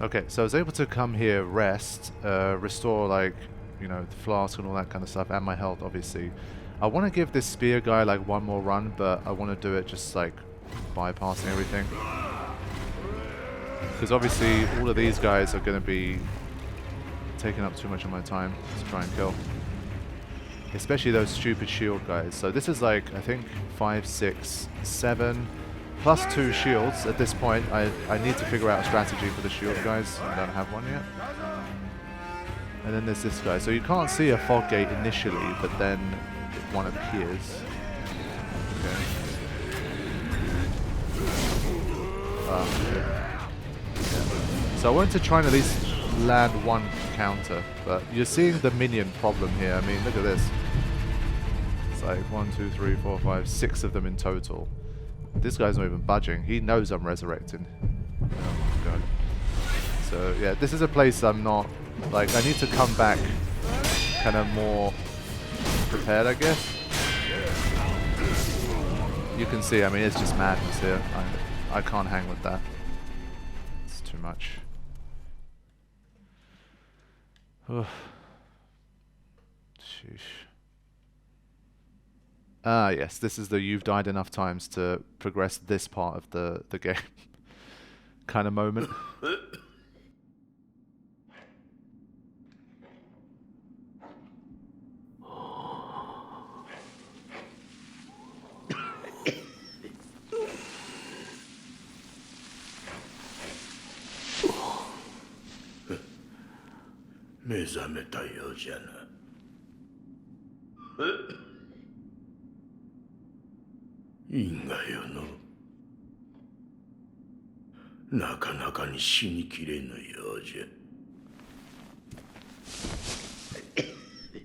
Okay, so I was able to come here, rest, restore like, you know, the flask and all that kind of stuff, and my health, obviously. I want to give this spear guy like one more run, but I want to do it just like bypassing everything. Because obviously all of these guys are going to be taking up too much of my time to try and kill. Especially those stupid shield guys. So this is like, I think, 5, 6, 7, plus 2 shields at this point. I need to figure out a strategy for the shield guys. I don't have one yet. And then there's this guy. So you can't see a fog gate initially, but then one appears. Okay. Yeah. So I wanted to try and at least land one counter, but you're seeing the minion problem here. I mean, look at this. It's like 1, 2, 3, 4, 5, 6 of them in total. This guy's not even budging. He knows I'm resurrecting. Oh my god. So yeah, this is a place I'm not, like, I need to come back kind of more prepared, I guess. You can see, I mean, it's just madness here. I can't hang with that. It's too much. Ugh. Sheesh. Ah, yes, this is the you've died enough times to progress this part of the game kind of moment.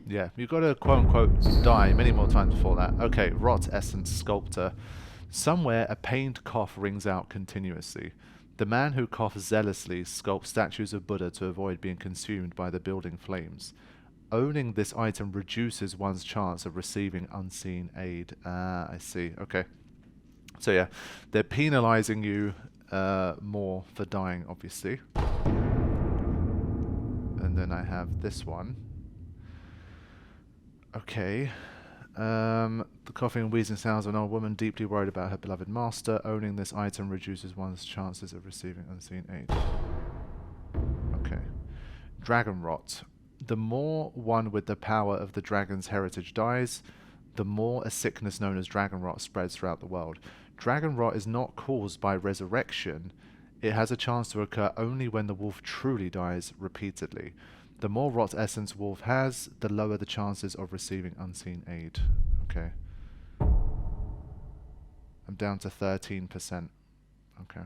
Yeah, you've got to quote-unquote die many more times before that. Okay, Rot Essence Sculptor. Somewhere a pained cough rings out continuously. The man who coughs zealously sculpts statues of Buddha to avoid being consumed by the building flames. Owning this item reduces one's chance of receiving unseen aid. Ah, I see. Okay. So yeah, they're penalizing you more for dying, obviously. And then I have this one. Okay. The coughing and wheezing sounds of an old woman deeply worried about her beloved master. Owning this item reduces one's chances of receiving unseen aid. Okay. Dragon Rot. The more one with the power of the dragon's heritage dies, the more a sickness known as Dragon Rot spreads throughout the world. Dragon Rot is not caused by resurrection. It has a chance to occur only when the wolf truly dies repeatedly. The more Rot Essence Wolf has, the lower the chances of receiving unseen aid. Okay. I'm down to 13%. Okay.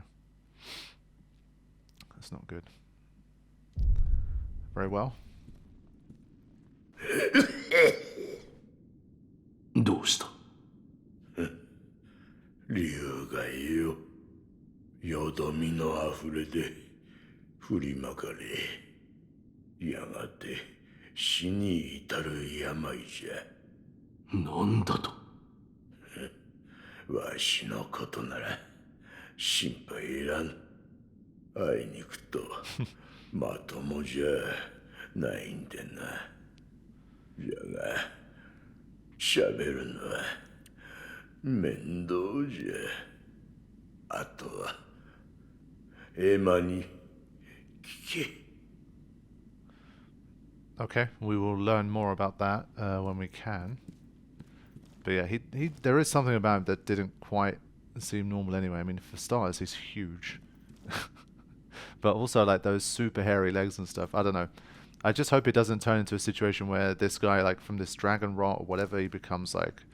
That's not good. Very well. どうした竜がよ、よどみのあふれで振りまかれ、やがて死に至る病じゃ。なんだとわしのことなら心配いらん。あいにくとまともじゃないんでな。じゃが喋るのは面倒じゃ。あとはエマに聞け。 Okay, we will learn more about that when we can. But yeah, there is something about him that didn't quite seem normal anyway. I mean, for starters, he's huge. But also, like, those super hairy legs and stuff. I don't know. I just hope it doesn't turn into a situation where this guy, like, from this dragon rot or whatever, he becomes like,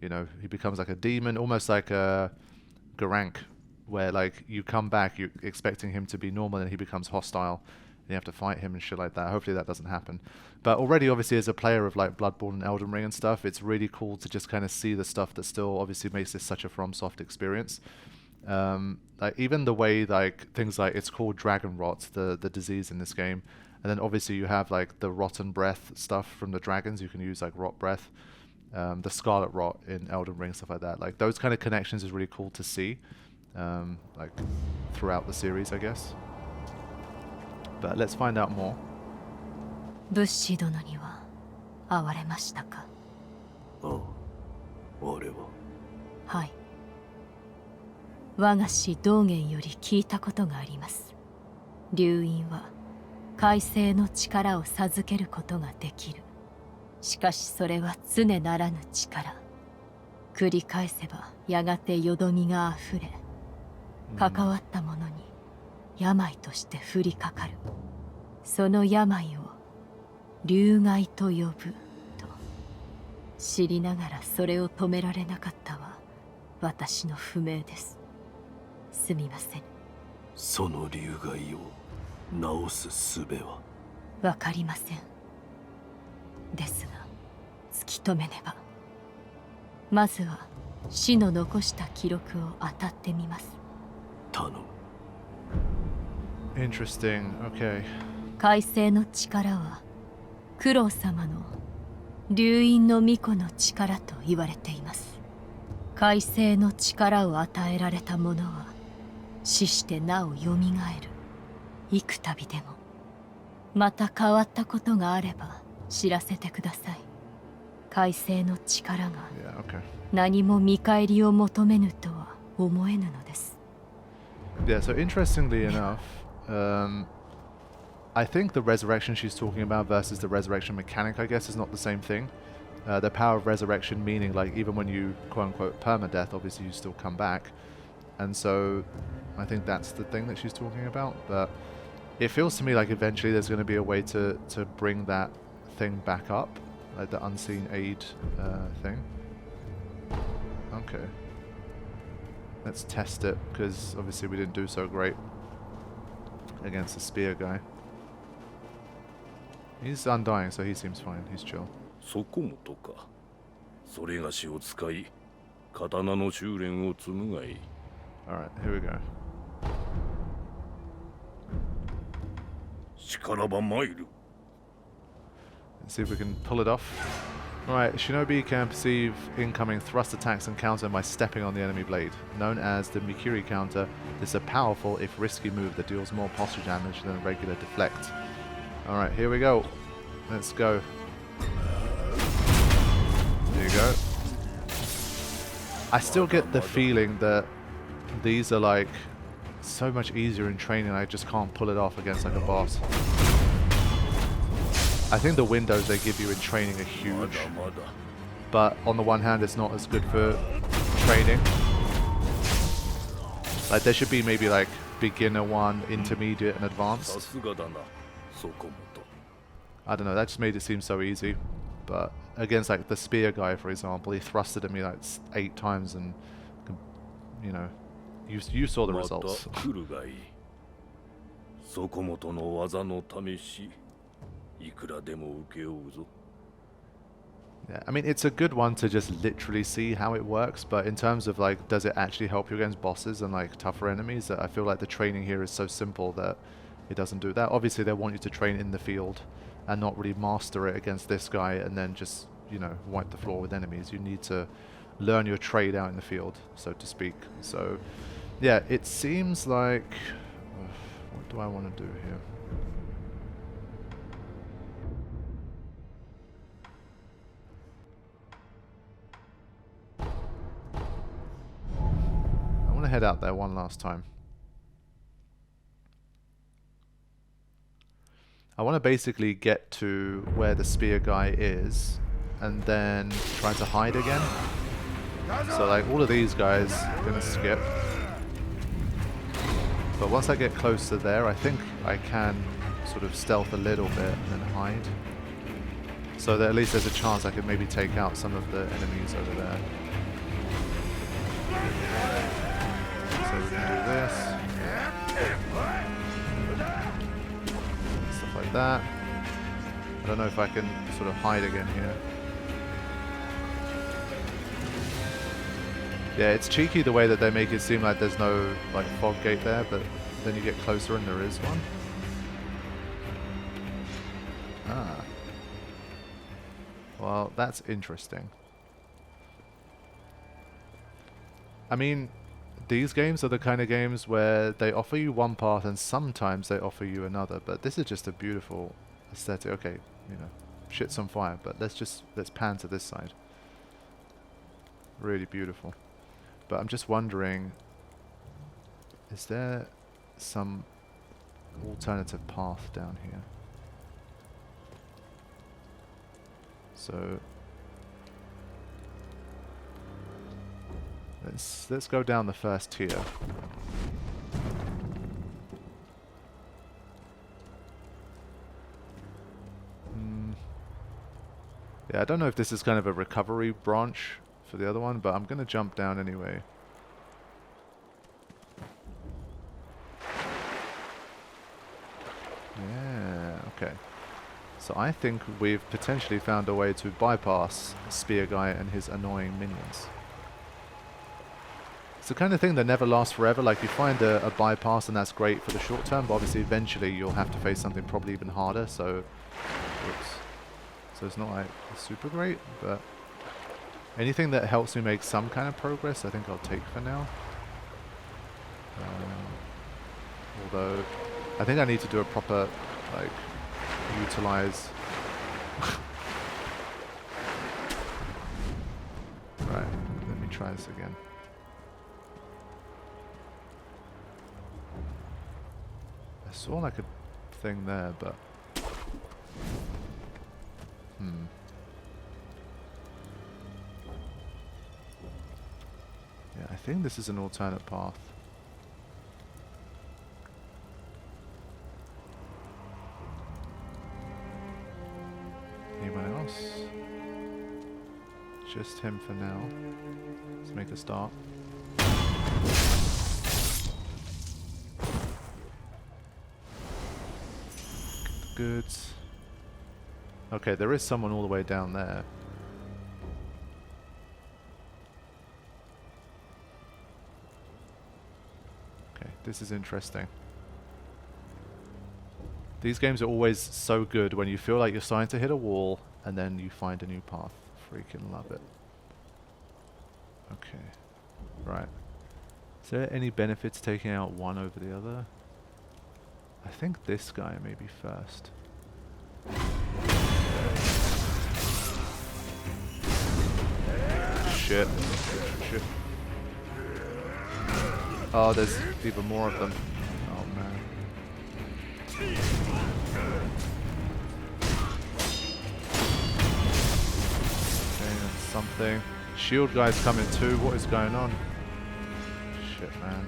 you know, he becomes like a demon, almost like a Garank, where, like, you come back, you're expecting him to be normal, and he becomes hostile. You have to fight him and shit like that. Hopefully that doesn't happen. But already, obviously, as a player of like Bloodborne and Elden Ring and stuff, it's really cool to just kind of see the stuff that still obviously makes this such a Fromsoft experience. Like even the way like things like it's called Dragon Rot, the disease in this game, and then obviously you have like the rotten breath stuff from the dragons. You can use like rot breath, the scarlet rot in Elden Ring, stuff like that. Like those kind of connections is really cool to see, like throughout the series, I guess. But let's find out more. 物資殿には会われましたか？ああ、俺は。はい。我が師道元より聞いたことがあります。流院は海星の力を授けることができる。しかしそれは常ならぬ力。繰り返せばやがてよどみがあふれ、関わった者に病として降りかかる。その病を流害と呼ぶと知りながらそれを止められなかったは私の不明です。すみません。その流害を治す術は？わかりません。ですが突き止めねば。まずは死の残した記録を当たってみます。頼む。Interesting. Okay. 海星の力は九郎様の流院の巫女の力と言われています。海星の力を与えられた者は死してなおよみがえる。幾度でもまた変わったことがあれば知らせてください。海星の力が何も見返りを求めぬとは思えぬのです。Yeah, so interestingly enough, I think the resurrection she's talking about versus the resurrection mechanic, I guess, is not the same thing. The power of resurrection meaning, like, even when you quote-unquote permadeath, obviously you still come back. And so I think that's the thing that she's talking about. But it feels to me like eventually there's going to be a way to bring that thing back up, like the unseen aid thing. Okay. Let's test it, because obviously we didn't do so great against the spear guy. He's undying, so he seems fine. He's chill. そこもとか。それがしを使い、刀の修練を積むがいい。Alright, here we go. しからば参る。 Let's see if we can pull it off. Alright, Shinobi can perceive incoming thrust attacks and counter by stepping on the enemy blade. Known as the Mikiri counter, this is a powerful, if risky move that deals more posture damage than a regular deflect. Alright, here we go. Let's go. There you go. I still get the feeling that these are like so much easier in training. I just can't pull it off against like a boss. I think the windows they give you in training are huge, but on the one hand it's not as good for training. Like there should be maybe like beginner one, intermediate and advanced. I don't know, that just made it seem so easy. But against like the spear guy, for example, he thrusted at me like 8 times and, you know, you saw the results. Yeah, I mean, it's a good one to just literally see how it works, but in terms of like, does it actually help you against bosses and like tougher enemies, I feel like the training here is so simple that it doesn't do that. Obviously, they want you to train in the field and not really master it against this guy and then just, you know, wipe the floor with enemies. You need to learn your trade out in the field, so to speak. So, yeah, it seems like... what do I want to do here? I want to head out there one last time. I want to basically get to where the spear guy is and then try to hide again. So like all of these guys I'm going to skip. But once I get close to there, I think I can sort of stealth a little bit and then hide. So that at least there's a chance I could maybe take out some of the enemies over there. So we can do this. Stuff like that. I don't know if I can sort of hide again here. Yeah, it's cheeky the way that they make it seem like there's no like fog gate there, but then you get closer and there is one. Ah. Well, that's interesting. I mean, these games are the kind of games where they offer you one path and sometimes they offer you another, but this is just a beautiful aesthetic. Okay, you know, shit's on fire, but let's pan to this side. Really beautiful. But I'm just wondering, is there some alternative path down here? So let's go down the first tier. Yeah, I don't know if this is kind of a recovery branch for the other one, but I'm gonna jump down anyway. Yeah, okay. So I think we've potentially found a way to bypass Spear Guy and his annoying minions. It's the kind of thing that never lasts forever. Like, you find a bypass and that's great for the short term, but obviously eventually you'll have to face something probably even harder, so... Oops. So it's not like super great, but anything that helps me make some kind of progress I think I'll take for now. Although I think I need to do a proper, like, utilize... Right, let me try this again. I saw like a thing there, but... Yeah, I think this is an alternate path. Anyone else? Just him for now. Let's make a start. Get the goods. Okay, there is someone all the way down there. Okay, this is interesting. These games are always so good when you feel like you're starting to hit a wall and then you find a new path. Freaking love it. Okay, right. Is there any benefits taking out one over the other? I think this guy may be first. Shit. Shit. Oh, there's even more of them. Oh man. Okay, that's something. Shield guy's coming too. What is going on? Shit, man.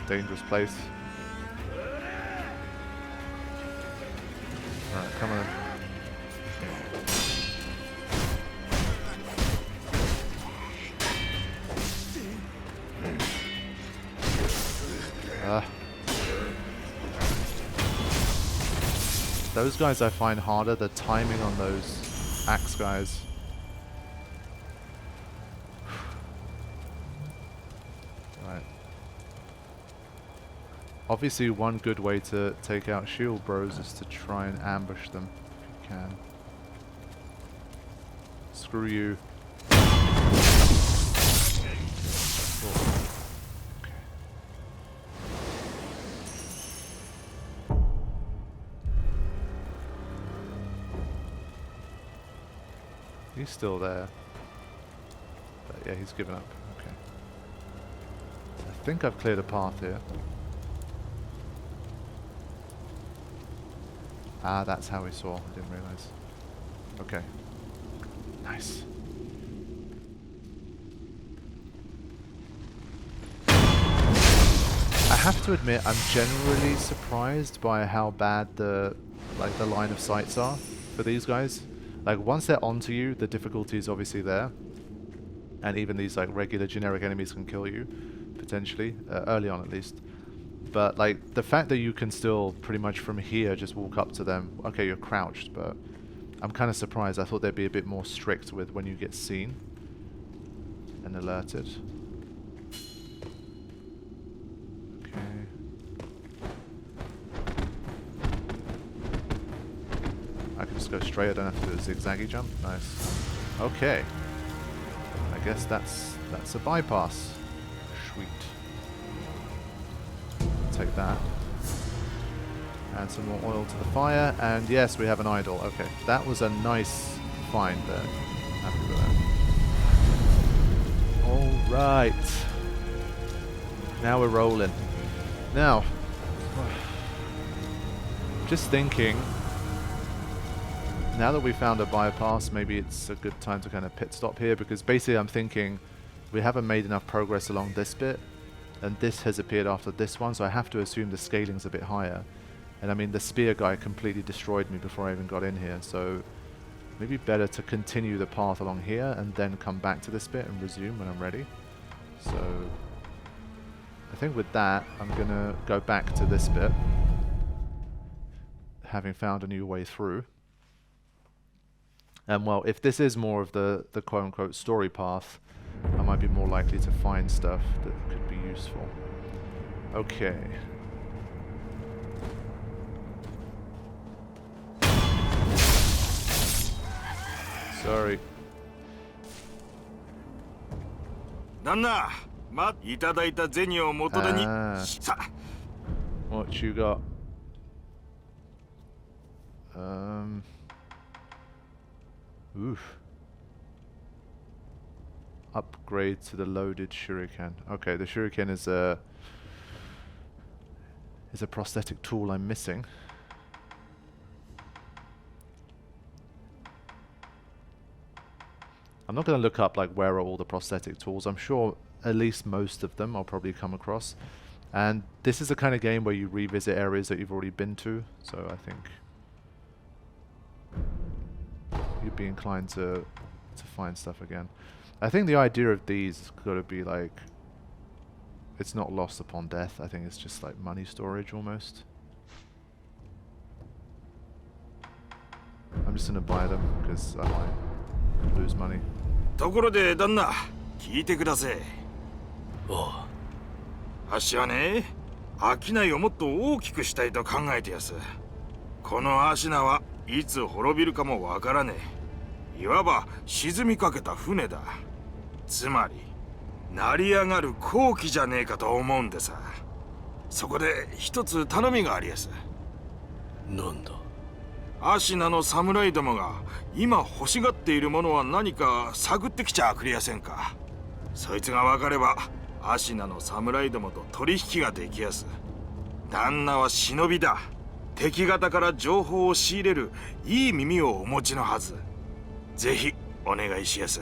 Dangerous place. Alright, come on. Those guys I find harder, the timing on those axe guys. Right. Obviously one good way to take out shield bros is to try and ambush them if you can. Screw you. He's still there. But yeah, he's given up. Okay. I think I've cleared a path here. Ah, that's how we saw. I didn't realize. Okay. Nice. I have to admit, I'm generally surprised by how bad the line of sights are for these guys. Like, once they're onto you, the difficulty is obviously there. And even these, like, regular generic enemies can kill you, potentially. Early on, at least. But, like, the fact that you can still, pretty much from here, just walk up to them. Okay, you're crouched, but I'm kind of surprised. I thought they'd be a bit more strict with when you get seen and alerted. I can just go straight, I don't have to do a zigzaggy jump. Nice. Okay. I guess that's That's a bypass. Sweet. Take that. Add some more oil to the fire, and yes, we have an idol. Okay, that was a nice find there. Happy with that. Alright. Now we're rolling. Now, just thinking, now that we found a bypass, maybe it's a good time to kind of pit stop here, because basically I'm thinking we haven't made enough progress along this bit, and this has appeared after this one, so I have to assume the scaling's a bit higher. And I mean, the spear guy completely destroyed me before I even got in here, so maybe better to continue the path along here and then come back to this bit and resume when I'm ready. So I think with that, I'm gonna go back to this bit, having found a new way through. And well, if this is more of the quote-unquote story path, I might be more likely to find stuff that could be useful. Okay. Sorry. 旦那、いただいた銭を元手に。さ。What you got? Oof. Upgrade to the loaded shuriken. Okay, the shuriken is a prosthetic tool I'm missing. I'm not going to look up like where are all the prosthetic tools. I'm sure at least most of them I'll probably come across. And this is the kind of game where you revisit areas that you've already been to, so I think you'd be inclined to find stuff again. I think the idea of these has got to be like, it's not lost upon death. I think it's just like money storage almost. I'm just going to buy them because I might lose money. ところで旦那、聞いてください。あっしはね、商いをもっと大きくしたいと考えてやす。このアシナはいつ滅びるかもわからねえ。いわば沈みかけた船だ。つまり成り上がる好機じゃねえかと思うんでさ。そこで一つ頼みがありやす。なんだ。アシナの侍どもが今欲しがっているものは何か探ってきちゃくれやせんか。そいつが分かればアシナの侍どもと取引ができやす。旦那は忍びだ。敵方から情報を仕入れるいい耳をお持ちのはず。ぜひお願いしやす。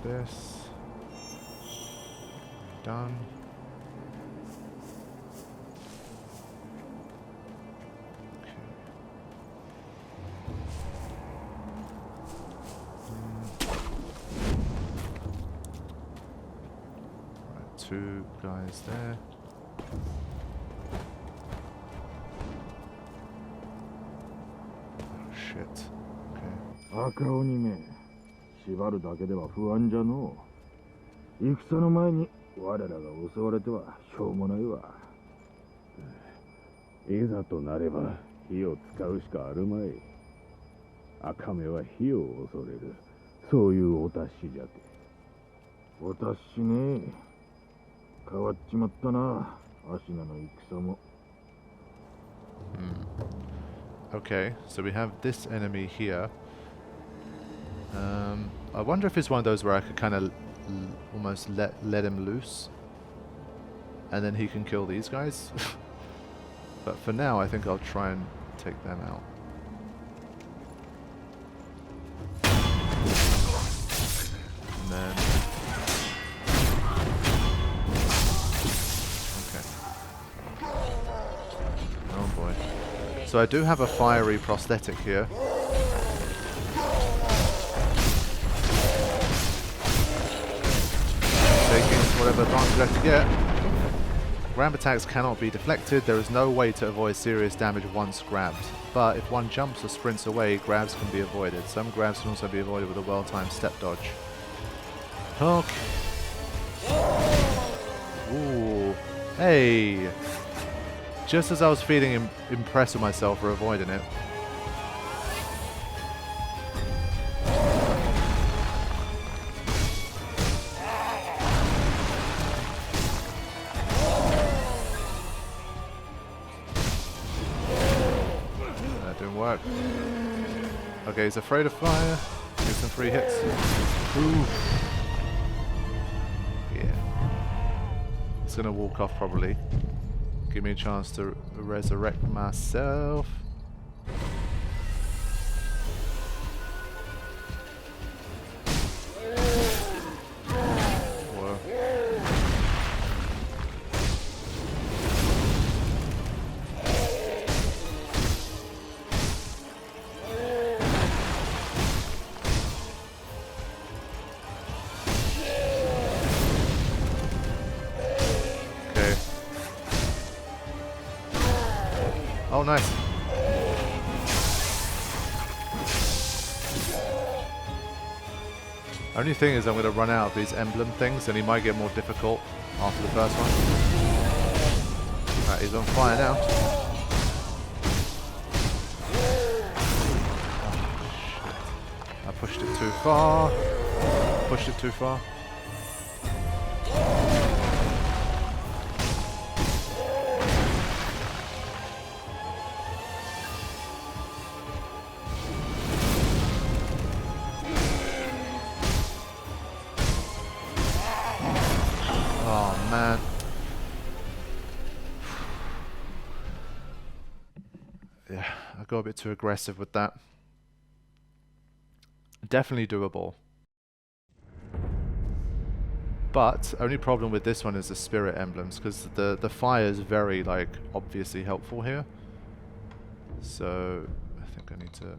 This done. Two guys there. Oh shit. Okay. 赤鬼め、縛るだけでは不安じゃのう。戦の前に我らが襲われてはしょうもないわ。いざとなれば火を使うしかあるまい。赤目は火を恐れる。そういうお達しじゃて。お達しねえ。変わっちまったな、アシナの戦も。Okay, so we have this enemy here. I wonder if it's one of those where I could kind of almost let him loose, and then he can kill these guys. But for now, I think I'll try and take them out. And then. So I do have a fiery prosthetic here. Taking whatever advantage I can get. Grab attacks cannot be deflected. There is no way to avoid serious damage once grabbed. But if one jumps or sprints away, grabs can be avoided. Some grabs can also be avoided with a well-timed step dodge. Okay. Ooh. Hey! Just as I was feeling impressed with myself for avoiding it. work. Okay, he's afraid of fire. Get some free hits. Ooh. Yeah. He's gonna walk off probably. Give me a chance to resurrect myself. Whoa. Okay. Oh, nice. Only thing is I'm going to run out of these emblem things and he might get more difficult after the first one. Alright, he's on fire now. Oh, I pushed it too far. Pushed it too far. Man. Yeah, I got a bit too aggressive with that. Definitely doable. But only problem with this one is the spirit emblems, because the fire is very like obviously helpful here. So I think I need to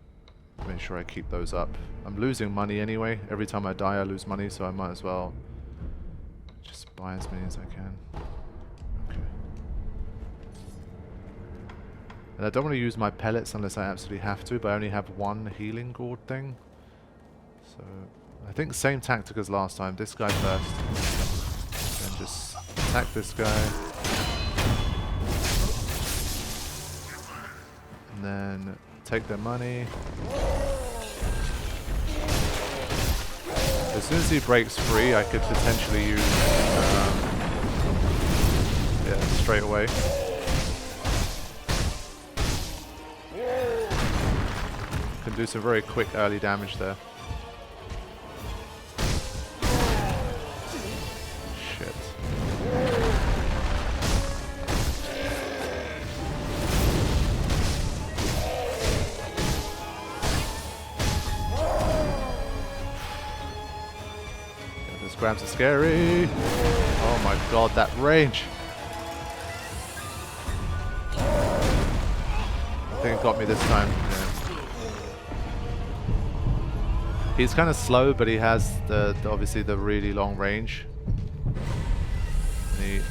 make sure I keep those up. I'm losing money anyway. Every time I die I lose money, so I might as well just buy as many as I can. Okay. And I don't want to use my pellets unless I absolutely have to, but I only have one healing gourd thing. So I think same tactic as last time. This guy first. And just attack this guy. And then take their money. As soon as he breaks free, I could potentially use yeah, straight away. Can do some very quick early damage there. Shit. Grabs are scary. Oh my god, that range. I think it got me this time. Yeah. He's kind of slow, but he has the obviously the really long range. And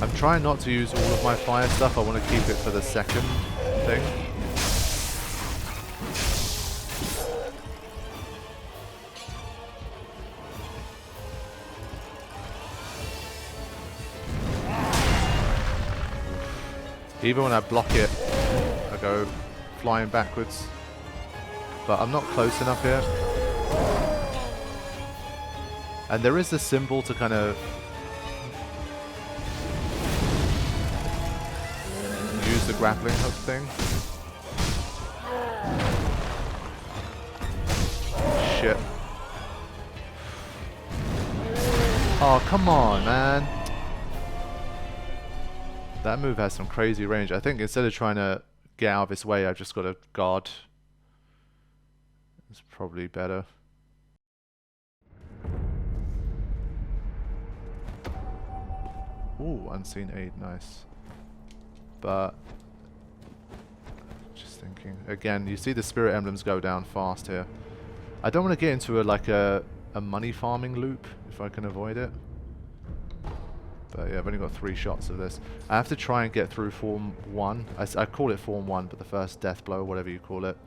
I'm trying not to use all of my fire stuff. I want to keep it for the second thing. Even when I block it, I go flying backwards. But I'm not close enough here. And there is a symbol to kind of use the grappling hook thing. Shit. Oh, come on, man. That move has some crazy range. I think instead of trying to get out of his way, I've just got to guard. It's probably better. Ooh, unseen aid, nice. But just thinking again, you see the spirit emblems go down fast here. I don't want to get into a money farming loop if I can avoid it. But yeah, I've only got 3 shots of this. I have to try and get through Form 1. I call it Form 1, but the first death blow, whatever you call it.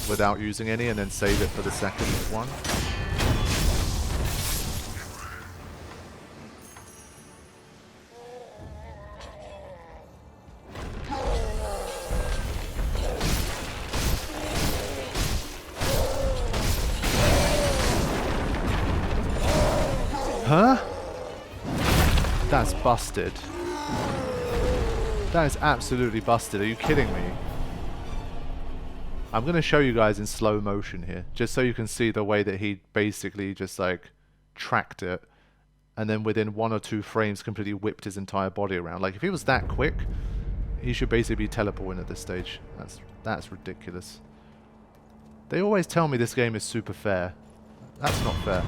Without using any, and then save it for the second one. Huh? That's busted. That is absolutely busted. Are you kidding me? I'm going to show you guys in slow motion here, just so you can see the way that he basically just like tracked it, and then within 1 or 2 frames completely whipped his entire body around. Like, if he was that quick, he should basically be teleporting at this stage. That's ridiculous. They always tell me this game is super fair. That's not fair.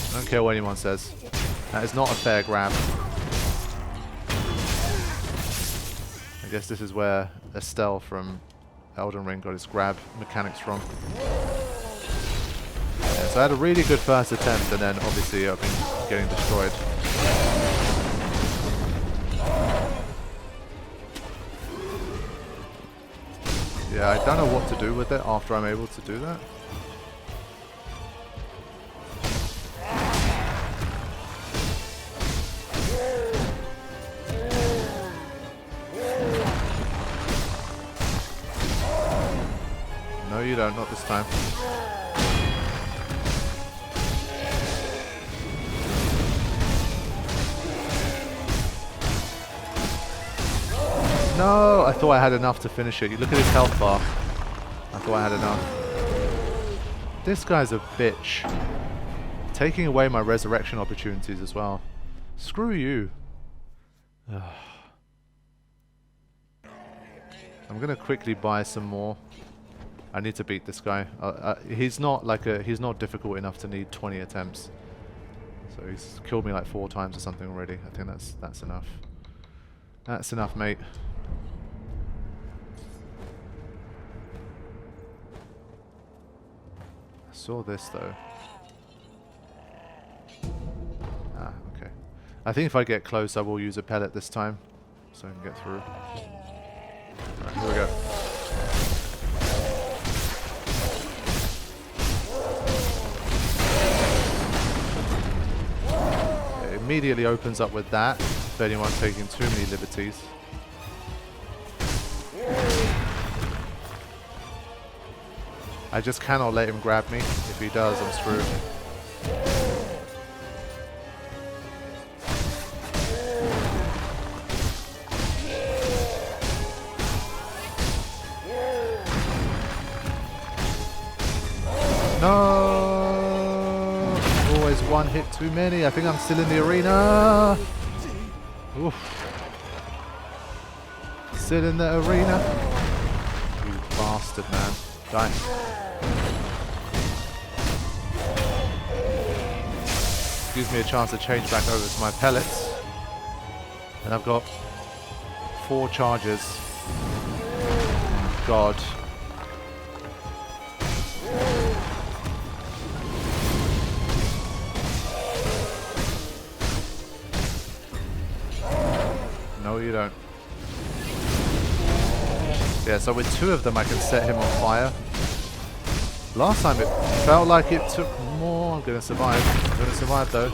I don't care what anyone says. That is not a fair grab. I guess this is where Estelle from Elden Ring got his grab mechanics from. Yeah, so I had a really good first attempt, and then obviously I've been getting destroyed. Yeah, I don't know what to do with it after I'm able to do that. No, you don't, not this time. No, I thought I had enough to finish it. You look at his health bar. I thought I had enough. This guy's a bitch. Taking away my resurrection opportunities as well. Screw you. Ugh. I'm gonna quickly buy some more. I need to beat this guy. He's not difficult enough to need 20 attempts. So he's killed me like 4 times or something already. I think that's enough. That's enough, mate. I saw this though. Ah, okay. I think if I get close, I will use a pellet this time, so I can get through. Alright, here we go. It immediately opens up with that, if anyone's taking too many liberties. I just cannot let him grab me. If he does, I'm screwed. No! Always one hit too many. I think I'm still in the arena. Oof. Still in the arena. You bastard, man. Die. Gives me a chance to change back over to my pellets. And I've got 4 charges. God. No, you don't. Yeah, so with 2 of them I can set him on fire. Last time it felt like it took more. I'm gonna survive. I'm gonna survive though.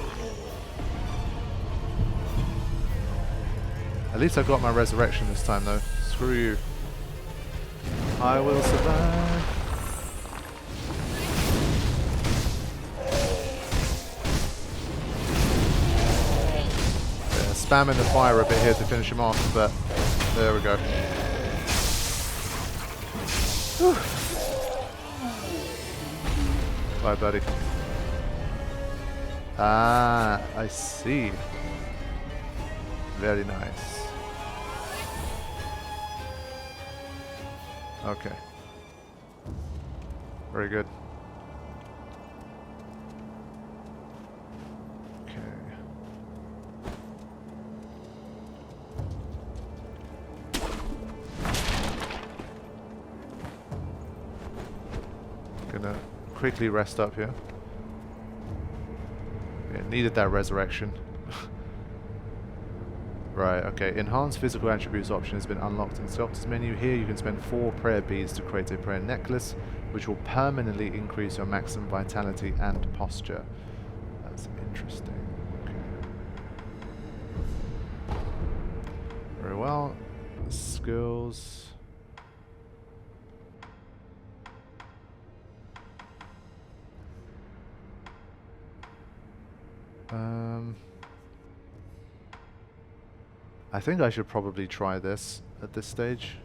At least I got my resurrection this time though. Screw you. I will survive. Yeah, spamming the fire a bit here to finish him off, but there we go. Whew. Bye, buddy. Ah, I see. Very nice. Okay. Very good. Okay. Gonna quickly rest up here. Yeah, needed that resurrection. Right, okay. Enhanced physical attributes option has been unlocked in the Sculptor's menu. Here you can spend 4 prayer beads to create a prayer necklace, which will permanently increase your maximum vitality and posture. That's interesting. Okay. Very well. Skills. I think I should probably try this at this stage.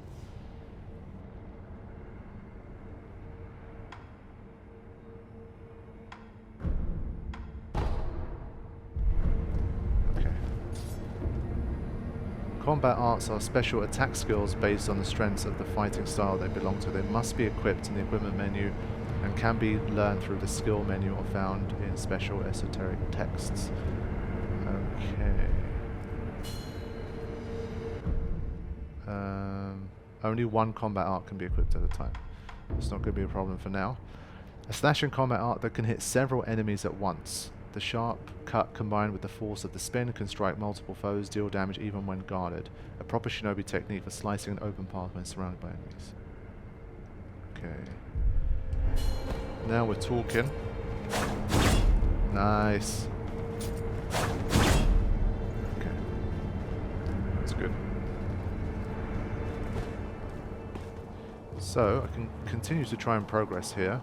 Okay. Combat arts are special attack skills based on the strengths of the fighting style they belong to. They must be equipped in the equipment menu and can be learned through the skill menu or found in special esoteric texts. Okay. Only one combat art can be equipped at a time. It's not going to be a problem for now. A slashing combat art that can hit several enemies at once. The sharp cut combined with the force of the spin can strike multiple foes, deal damage even when guarded. A proper shinobi technique for slicing an open path when surrounded by enemies. Okay. Now we're talking. Nice. Okay. That's good. So, I can continue to try and progress here.